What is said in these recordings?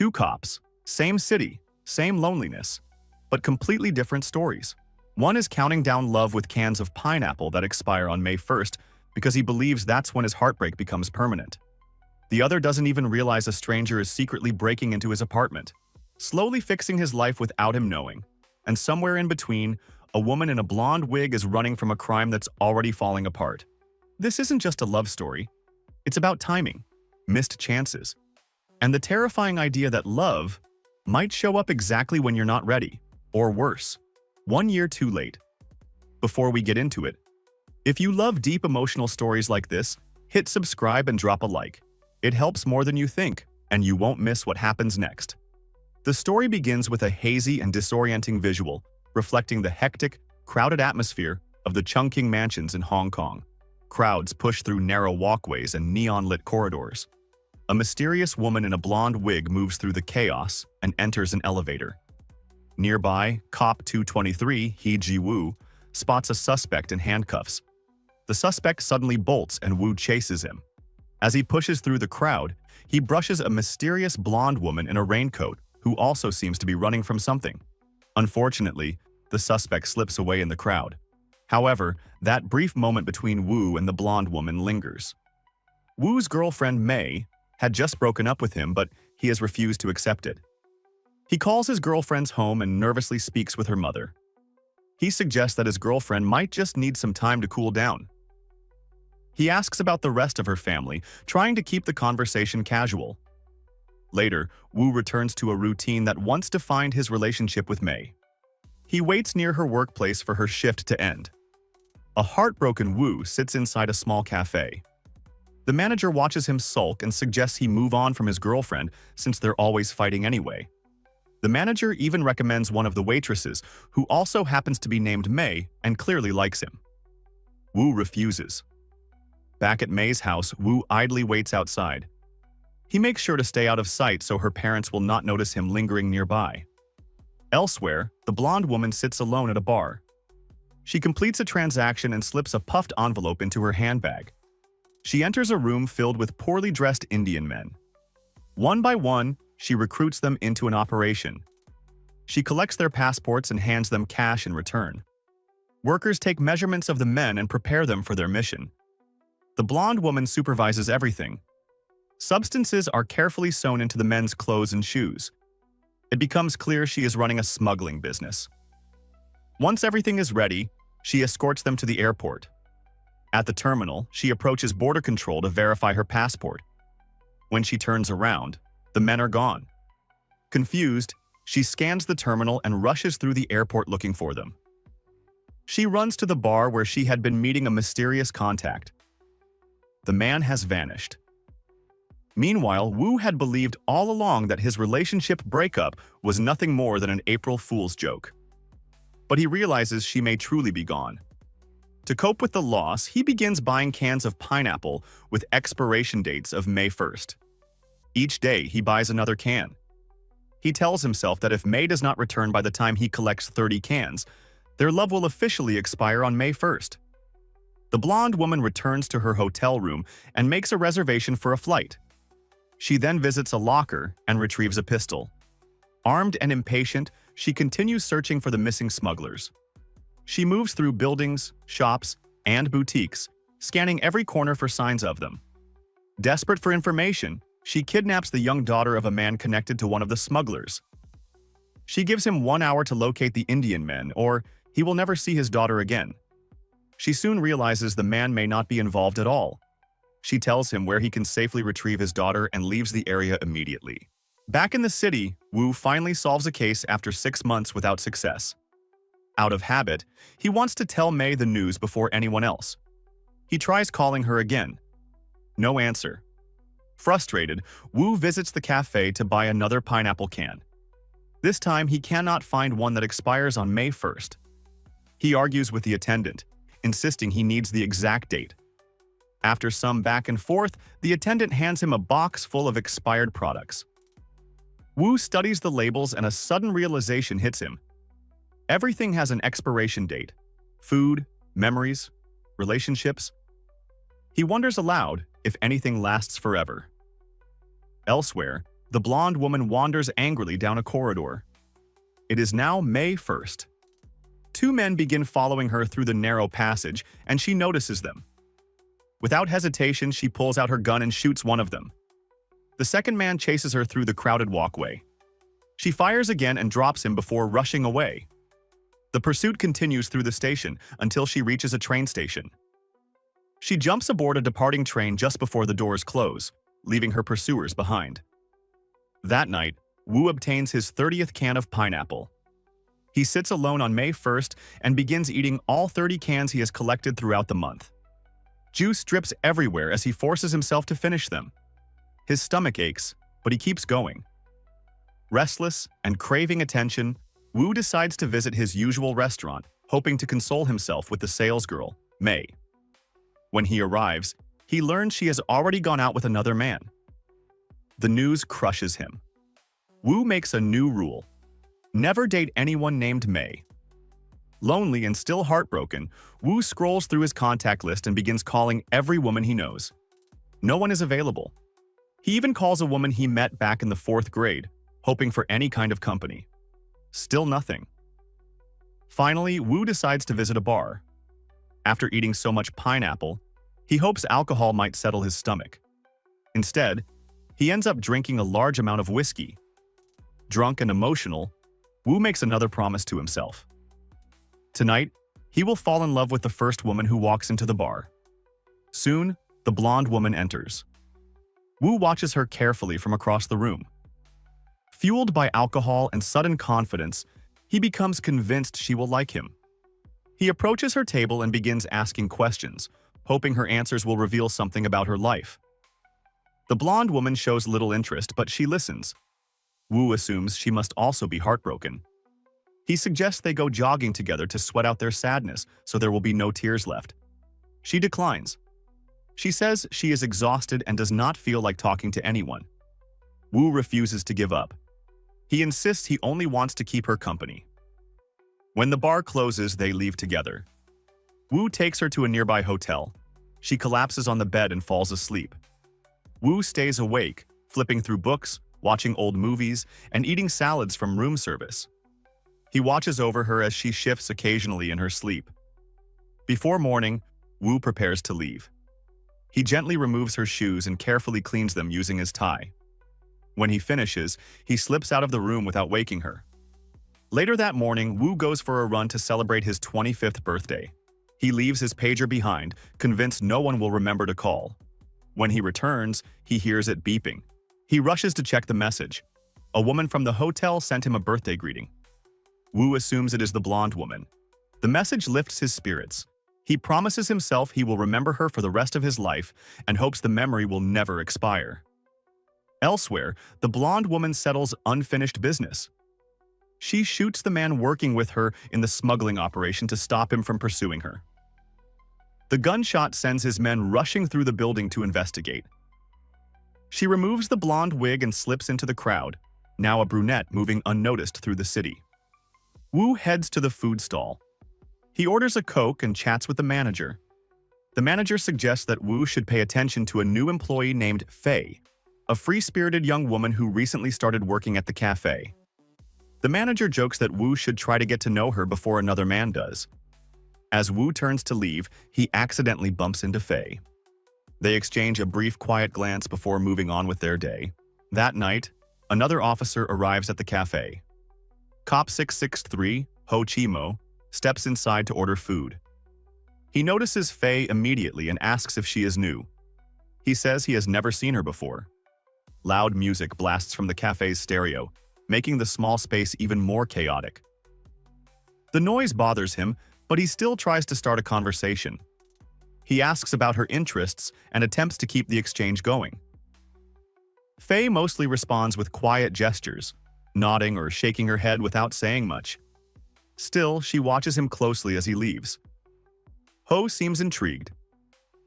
Two cops, same city, same loneliness, but completely different stories. One is counting down love with cans of pineapple that expire on May 1st because he believes that's when his heartbreak becomes permanent. The other doesn't even realize a stranger is secretly breaking into his apartment, slowly fixing his life without him knowing. And somewhere in between, a woman in a blonde wig is running from a crime that's already falling apart. This isn't just a love story. It's about timing, missed chances, and the terrifying idea that love might show up exactly when you're not ready, or worse, 1 year too late. Before we get into it, if you love deep emotional stories like this, hit subscribe and drop a like. It helps more than you think, and you won't miss what happens next. The story begins with a hazy and disorienting visual, reflecting the hectic, crowded atmosphere of the Chungking mansions in Hong Kong. Crowds push through narrow walkways and neon-lit corridors. A mysterious woman in a blonde wig moves through the chaos and enters an elevator. Nearby, Cop 223, He Ji-woo, spots a suspect in handcuffs. The suspect suddenly bolts and Woo chases him. As he pushes through the crowd, he brushes a mysterious blonde woman in a raincoat who also seems to be running from something. Unfortunately, the suspect slips away in the crowd. However, that brief moment between Woo and the blonde woman lingers. Woo's girlfriend, May, had just broken up with him, but he has refused to accept it. He calls his girlfriend's home and nervously speaks with her mother. He suggests that his girlfriend might just need some time to cool down. He asks about the rest of her family, trying to keep the conversation casual. Later, Woo returns to a routine that once defined his relationship with May. He waits near her workplace for her shift to end. A heartbroken Woo sits inside a small cafe. The manager watches him sulk and suggests he move on from his girlfriend since they're always fighting anyway. The manager even recommends one of the waitresses, who also happens to be named May and clearly likes him. Woo refuses. Back at May's house, Woo idly waits outside. He makes sure to stay out of sight so her parents will not notice him lingering nearby. Elsewhere, the blonde woman sits alone at a bar. She completes a transaction and slips a puffed envelope into her handbag. She enters a room filled with poorly dressed Indian men. One by one, she recruits them into an operation. She collects their passports and hands them cash in return. Workers take measurements of the men and prepare them for their mission. The blonde woman supervises everything. Substances are carefully sewn into the men's clothes and shoes. It becomes clear she is running a smuggling business. Once everything is ready, she escorts them to the airport. At the terminal, she approaches border control to verify her passport. When she turns around, the men are gone. Confused, she scans the terminal and rushes through the airport looking for them. She runs to the bar where she had been meeting a mysterious contact. The man has vanished. Meanwhile, Woo had believed all along that his relationship breakup was nothing more than an April Fool's joke. But he realizes she may truly be gone. To cope with the loss, he begins buying cans of pineapple with expiration dates of May 1st. Each day, he buys another can. He tells himself that if May does not return by the time he collects 30 cans, their love will officially expire on May 1st. The blonde woman returns to her hotel room and makes a reservation for a flight. She then visits a locker and retrieves a pistol. Armed and impatient, she continues searching for the missing smugglers. She moves through buildings, shops, and boutiques, scanning every corner for signs of them. Desperate for information, she kidnaps the young daughter of a man connected to one of the smugglers. She gives him 1 hour to locate the Indian men, or he will never see his daughter again. She soon realizes the man may not be involved at all. She tells him where he can safely retrieve his daughter and leaves the area immediately. Back in the city, Woo finally solves a case after 6 months without success. Out of habit, he wants to tell May the news before anyone else. He tries calling her again. No answer. Frustrated, Woo visits the cafe to buy another pineapple can. This time, he cannot find one that expires on May 1st. He argues with the attendant, insisting he needs the exact date. After some back and forth, the attendant hands him a box full of expired products. Woo studies the labels and a sudden realization hits him. Everything has an expiration date: food, memories, relationships. He wonders aloud if anything lasts forever. Elsewhere, The blonde woman wanders angrily down a corridor. It is now May 1st. Two men begin following her through the narrow passage, and she notices them. Without hesitation, she pulls out her gun and shoots one of them. The second man chases her through the crowded walkway. She fires again and drops him before rushing away. The pursuit continues through the station until she reaches a train station. She jumps aboard a departing train just before the doors close, leaving her pursuers behind. That night, Woo obtains his 30th can of pineapple. He sits alone on May 1st and begins eating all 30 cans he has collected throughout the month. Juice drips everywhere as he forces himself to finish them. His stomach aches, but he keeps going. Restless and craving attention, Woo decides to visit his usual restaurant, hoping to console himself with the salesgirl, May. When he arrives, he learns she has already gone out with another man. The news crushes him. Woo makes a new rule: never date anyone named May. Lonely and still heartbroken, Woo scrolls through his contact list and begins calling every woman he knows. No one is available. He even calls a woman he met back in the 4th grade, hoping for any kind of company. Still nothing. Finally, Woo decides to visit a bar. After eating so much pineapple, he hopes alcohol might settle his stomach. Instead, he ends up drinking a large amount of whiskey. Drunk and emotional, Woo makes another promise to himself. Tonight, he will fall in love with the first woman who walks into the bar. Soon, the blonde woman enters. Woo watches her carefully from across the room. Fueled by alcohol and sudden confidence, he becomes convinced she will like him. He approaches her table and begins asking questions, hoping her answers will reveal something about her life. The blonde woman shows little interest, but she listens. Woo assumes she must also be heartbroken. He suggests they go jogging together to sweat out their sadness so there will be no tears left. She declines. She says she is exhausted and does not feel like talking to anyone. Woo refuses to give up. He insists he only wants to keep her company. When the bar closes, they leave together. Woo takes her to a nearby hotel. She collapses on the bed and falls asleep. Woo stays awake, flipping through books, watching old movies, and eating salads from room service. He watches over her as she shifts occasionally in her sleep. Before morning, Woo prepares to leave. He gently removes her shoes and carefully cleans them using his tie. When he finishes, he slips out of the room without waking her. Later that morning, Woo goes for a run to celebrate his 25th birthday. He leaves his pager behind, convinced no one will remember to call. When he returns, he hears it beeping. He rushes to check the message. A woman from the hotel sent him a birthday greeting. Woo assumes it is the blonde woman. The message lifts his spirits. He promises himself he will remember her for the rest of his life and hopes the memory will never expire. Elsewhere, the blonde woman settles unfinished business. She shoots the man working with her in the smuggling operation to stop him from pursuing her. The gunshot sends his men rushing through the building to investigate. She removes the blonde wig and slips into the crowd, now a brunette moving unnoticed through the city. Woo heads to the food stall. He orders a Coke and chats with the manager. The manager suggests that Woo should pay attention to a new employee named Faye, a free-spirited young woman who recently started working at the cafe. The manager jokes that Woo should try to get to know her before another man does. As Woo turns to leave, he accidentally bumps into Faye. They exchange a brief, quiet glance before moving on with their day. That night, another officer arrives at the cafe. Cop 663, Ho Chi Mo, steps inside to order food. He notices Faye immediately and asks if she is new. He says he has never seen her before. Loud music blasts from the cafe's stereo, making the small space even more chaotic. The noise bothers him, but he still tries to start a conversation. He asks about her interests and attempts to keep the exchange going. Faye mostly responds with quiet gestures, nodding or shaking her head without saying much. Still, she watches him closely as he leaves. Ho seems intrigued.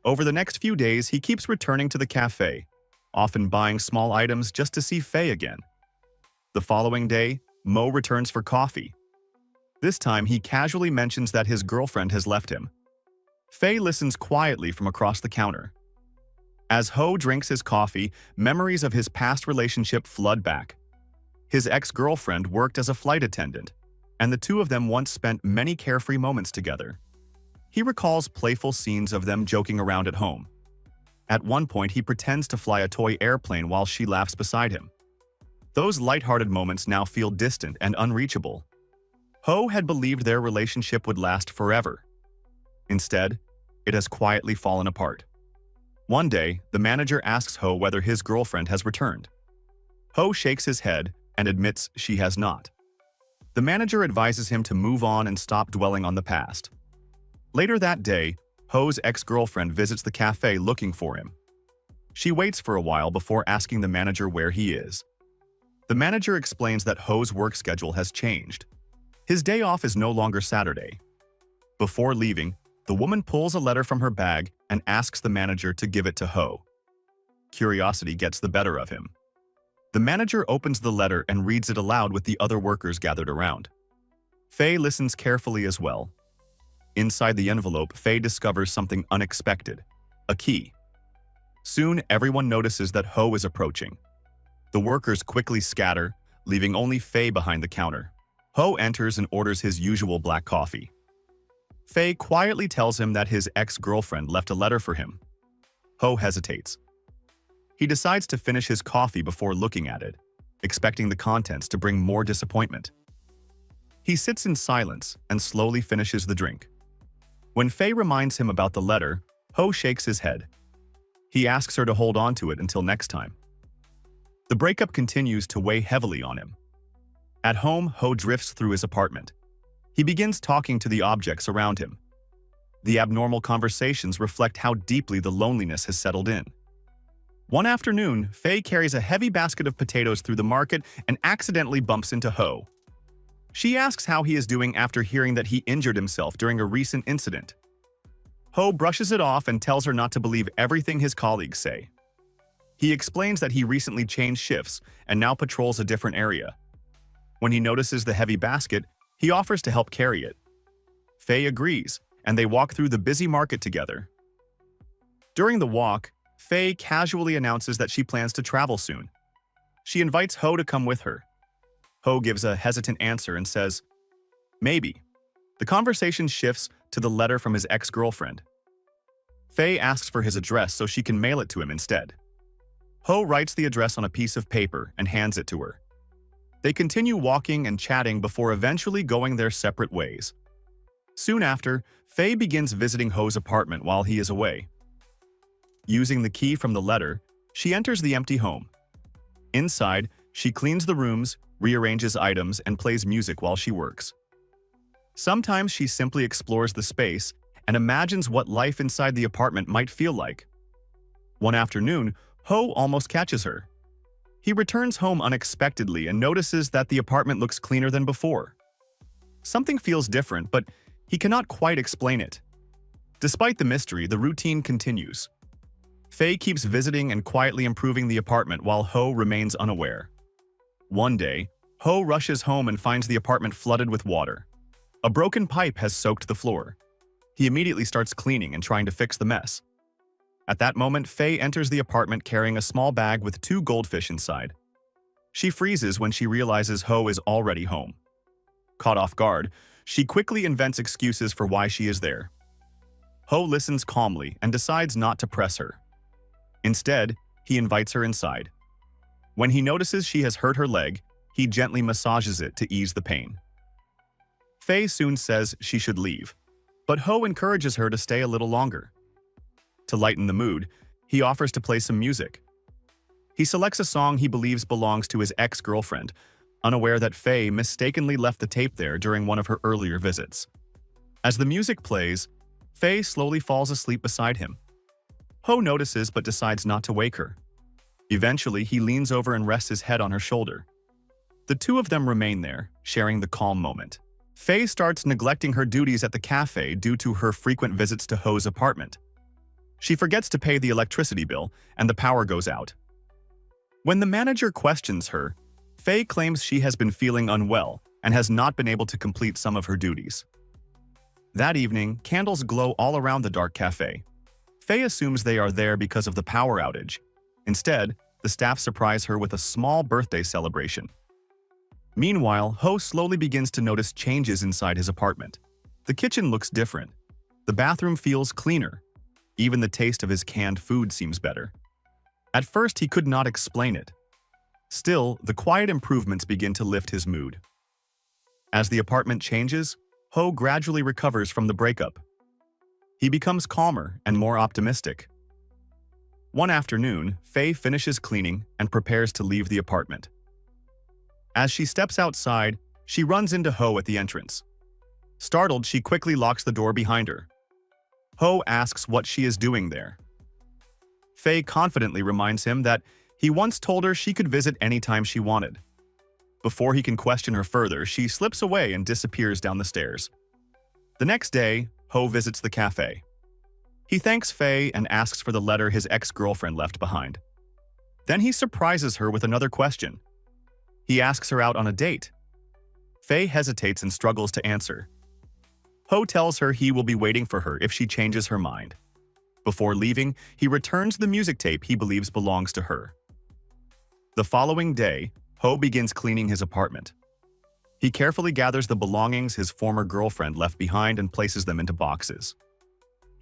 Over the next few days, he keeps returning to the cafe, often buying small items just to see Faye again. The following day, Mo returns for coffee. This time, he casually mentions that his girlfriend has left him. Faye listens quietly from across the counter. As Ho drinks his coffee, memories of his past relationship flood back. His ex-girlfriend worked as a flight attendant, and the two of them once spent many carefree moments together. He recalls playful scenes of them joking around at home. At one point, he pretends to fly a toy airplane while she laughs beside him. Those lighthearted moments now feel distant and unreachable. Ho had believed their relationship would last forever. Instead, it has quietly fallen apart. One day, the manager asks Ho whether his girlfriend has returned. Ho shakes his head and admits she has not. The manager advises him to move on and stop dwelling on the past. Later that day, Ho's ex-girlfriend visits the cafe looking for him. She waits for a while before asking the manager where he is. The manager explains that Ho's work schedule has changed. His day off is no longer Saturday. Before leaving, the woman pulls a letter from her bag and asks the manager to give it to Ho. Curiosity gets the better of him. The manager opens the letter and reads it aloud with the other workers gathered around. Faye listens carefully as well. Inside the envelope, Faye discovers something unexpected: a key. Soon, everyone notices that Ho is approaching. The workers quickly scatter, leaving only Faye behind the counter. Ho enters and orders his usual black coffee. Faye quietly tells him that his ex-girlfriend left a letter for him. Ho hesitates. He decides to finish his coffee before looking at it, expecting the contents to bring more disappointment. He sits in silence and slowly finishes the drink. When Faye reminds him about the letter, Ho shakes his head. He asks her to hold on to it until next time. The breakup continues to weigh heavily on him. At home, Ho drifts through his apartment. He begins talking to the objects around him. The abnormal conversations reflect how deeply the loneliness has settled in. One afternoon, Faye carries a heavy basket of potatoes through the market and accidentally bumps into Ho. She asks how he is doing after hearing that he injured himself during a recent incident. Ho brushes it off and tells her not to believe everything his colleagues say. He explains that he recently changed shifts and now patrols a different area. When he notices the heavy basket, he offers to help carry it. Faye agrees, and they walk through the busy market together. During the walk, Faye casually announces that she plans to travel soon. She invites Ho to come with her. Ho gives a hesitant answer and says, "Maybe." The conversation shifts to the letter from his ex-girlfriend. Faye asks for his address so she can mail it to him instead. Ho writes the address on a piece of paper and hands it to her. They continue walking and chatting before eventually going their separate ways. Soon after, Faye begins visiting Ho's apartment while he is away. Using the key from the letter, she enters the empty home. Inside, she cleans the rooms, rearranges items, and plays music while she works. Sometimes she simply explores the space and imagines what life inside the apartment might feel like. One afternoon, Ho almost catches her. He returns home unexpectedly and notices that the apartment looks cleaner than before. Something feels different, but he cannot quite explain it. Despite the mystery, the routine continues. Faye keeps visiting and quietly improving the apartment while Ho remains unaware. One day, Ho rushes home and finds the apartment flooded with water. A broken pipe has soaked the floor. He immediately starts cleaning and trying to fix the mess. At that moment, Faye enters the apartment carrying a small bag with 2 goldfish inside. She freezes when she realizes Ho is already home. Caught off guard, she quickly invents excuses for why she is there. Ho listens calmly and decides not to press her. Instead, he invites her inside. When he notices she has hurt her leg, he gently massages it to ease the pain. Faye soon says she should leave, but Ho encourages her to stay a little longer. To lighten the mood, he offers to play some music. He selects a song he believes belongs to his ex-girlfriend, unaware that Faye mistakenly left the tape there during one of her earlier visits. As the music plays, Faye slowly falls asleep beside him. Ho notices but decides not to wake her. Eventually, he leans over and rests his head on her shoulder. The two of them remain there, sharing the calm moment. Faye starts neglecting her duties at the cafe due to her frequent visits to Ho's apartment. She forgets to pay the electricity bill, and the power goes out. When the manager questions her, Faye claims she has been feeling unwell and has not been able to complete some of her duties. That evening, candles glow all around the dark cafe. Faye assumes they are there because of the power outage. Instead, the staff surprise her with a small birthday celebration. Meanwhile, Ho slowly begins to notice changes inside his apartment. The kitchen looks different. The bathroom feels cleaner. Even the taste of his canned food seems better. At first, he could not explain it. Still, the quiet improvements begin to lift his mood. As the apartment changes, Ho gradually recovers from the breakup. He becomes calmer and more optimistic. One afternoon, Faye finishes cleaning and prepares to leave the apartment. As she steps outside, she runs into Ho at the entrance. Startled, she quickly locks the door behind her. Ho asks what she is doing there. Faye confidently reminds him that he once told her she could visit anytime she wanted. Before he can question her further, she slips away and disappears down the stairs. The next day, Ho visits the cafe. He thanks Faye and asks for the letter his ex-girlfriend left behind. Then he surprises her with another question. He asks her out on a date. Faye hesitates and struggles to answer. Ho tells her he will be waiting for her if she changes her mind. Before leaving, he returns the music tape he believes belongs to her. The following day, Ho begins cleaning his apartment. He carefully gathers the belongings his former girlfriend left behind and places them into boxes.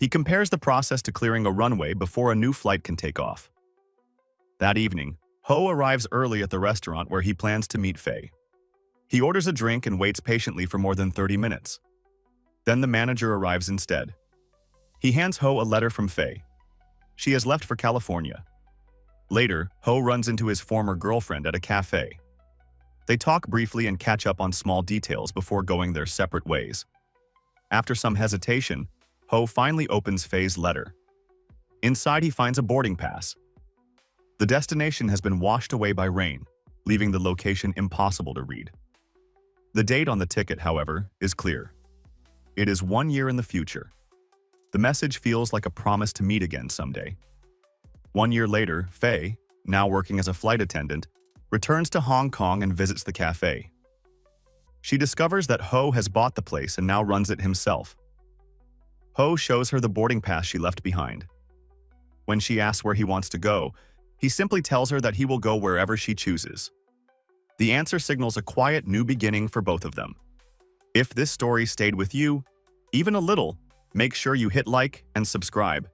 He compares the process to clearing a runway before a new flight can take off. That evening, Ho arrives early at the restaurant where he plans to meet Faye. He orders a drink and waits patiently for more than 30 minutes. Then the manager arrives instead. He hands Ho a letter from Faye. She has left for California. Later, Ho runs into his former girlfriend at a cafe. They talk briefly and catch up on small details before going their separate ways. After some hesitation, Ho finally opens Faye's letter. Inside, he finds a boarding pass. The destination has been washed away by rain, leaving the location impossible to read. The date on the ticket, however, is clear. It is 1 year in the future. The message feels like a promise to meet again someday. 1 year later, Faye, now working as a flight attendant, returns to Hong Kong and visits the cafe. She discovers that Ho has bought the place and now runs it himself. Ho shows her the boarding pass she left behind. When she asks where he wants to go, he simply tells her that he will go wherever she chooses. The answer signals a quiet new beginning for both of them. If this story stayed with you, even a little, make sure you hit like and subscribe.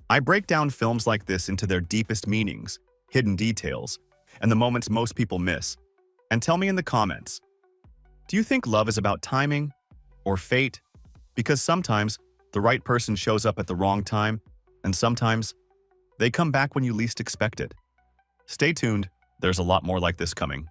I break down films like this into their deepest meanings, hidden details, and the moments most people miss. And tell me in the comments, do you think love is about timing or fate? Because sometimes the right person shows up at the wrong time, and sometimes they come back when you least expect it. Stay tuned, there's a lot more like this coming.